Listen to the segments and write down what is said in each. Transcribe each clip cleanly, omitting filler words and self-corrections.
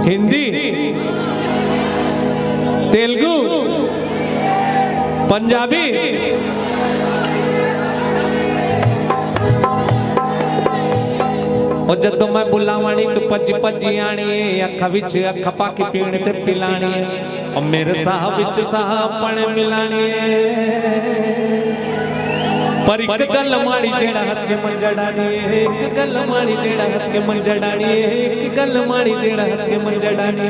हिंदी, तेलुगु, पंजाबी, और जब मैं बुलावानी तो पजी पजी आनी अखा विच अखा पाकी पीने ते पिलानी और मेरे साह विच साह पने मिलानी पर एक गल माड़ी जेड़ा हथ के मंजा डानी एक गल माड़ी जेड़ा हथ के मंजा डानी एक गल माड़ी जेड़ा हथ के मंजा डानी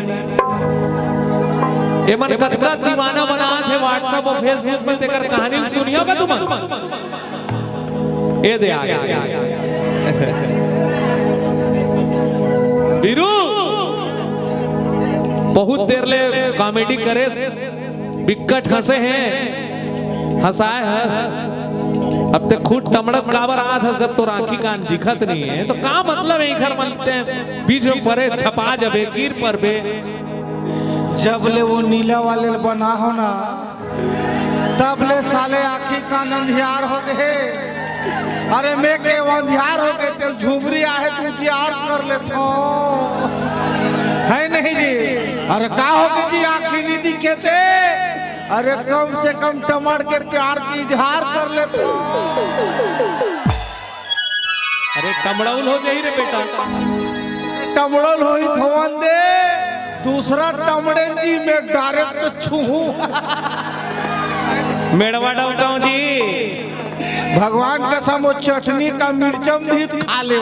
ये मन कतका दीवाना बना थे व्हाट्सएप और फेसबुक में तेकर कहानी सुनियो का तुम ये दे आ गया वीरू बहुत देर ले कॉमेडी करे बिकट हंसे हैं हंसाए हंस अब तक खुद टमड़क काबर आत हंस जब तो राखी कान दिखत नहीं है तो का मतलब है घर बनते हैं बीच में परे छपा जबे गिर पर बे जब ले वो नीला वाले बना हो ना तब ले साले आखी कान अंधियार हो गए। अरे मैं के अंधियार हो गए तेल झुमरी आहे तू जियार कर ले थो है नहीं जी। अरे का हो गई जी आखी नहीं दिखेते। अरे कम से कम टमाटर के प्यार की इजहार कर ले थो। अरे टमड़ौल हो जाई रे बेटा टमड़ौल हो ही थोवन दे दूसरा टमड़े जी में डायरेक्ट छूहू मेड़वा डाउटाऊ जी भगवान कसम वो चटनी का मिर्चम भी खा ले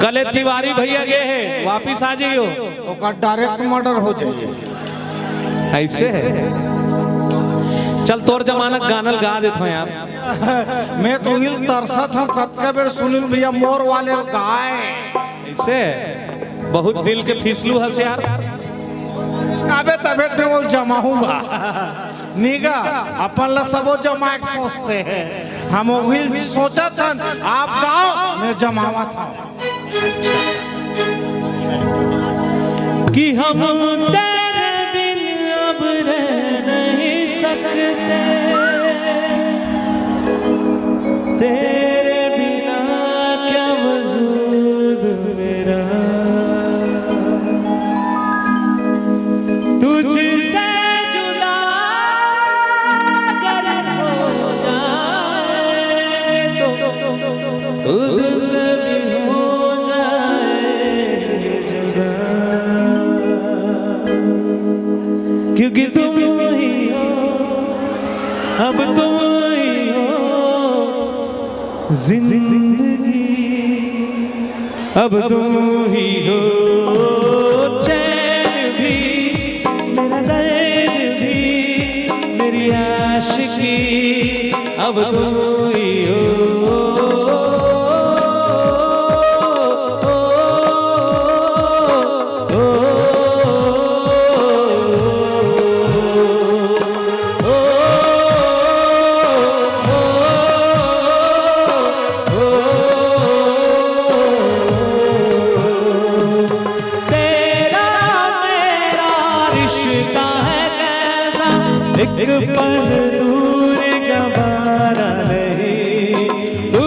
गले तिवारी भैया गए हैं वापिस आ जाइयो ओका डायरेक्ट मर्डर हो जाइए ऐसे है। चल तोर जमानत गानल गा देत हो यार मैं तो हिल तरसत हूँ कतका बेर सुनील भैया मोर वाले गाए ऐसे बहुत दिल के फिसलू हंस यार अबे तबीयत में वो जमा हुआ नीगा अपन ला सबो जमा एक सोचते हैं हम वो सोचा था आप गाओ मैं जमावा था कि हम तेरे बिन अब रह नहीं सकते तेरे बिना क्या वजूद मेरा तुझसे जुदा अगर हो जाए तो खुद से भी हो जाएंगे जुदा क्योंकि तुम ही हो अब तुम ही हो जिंदगी अब तुम ही हो चैन भी मेरा दर्द भी मेरी आशिकी अब तुम ही हो एक पल दूर का बारा नहीं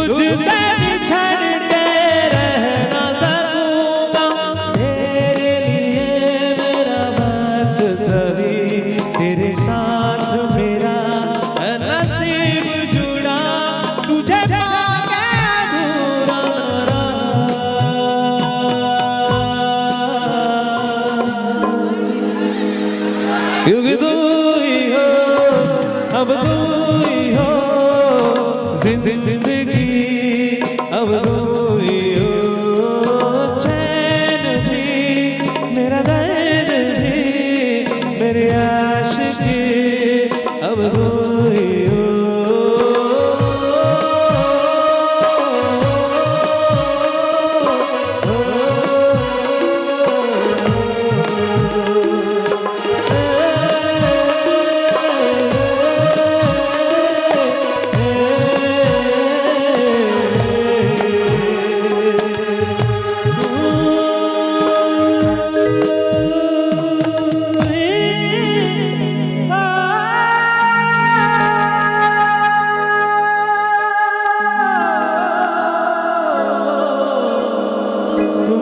तुझसे बिछड़ के रह ना सकूंगा तेरे लिए मेरा वक्त सभी तेरे साथ मेरा नसीब जुड़ा तुझे पाके अधूरा रहा क्योंकि तू अब तू ही हो जिंदगी अब तू ही हो चैन भी मेरा दर्द भी मेरी आशिकी अब तू ही हो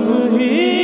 तुम ही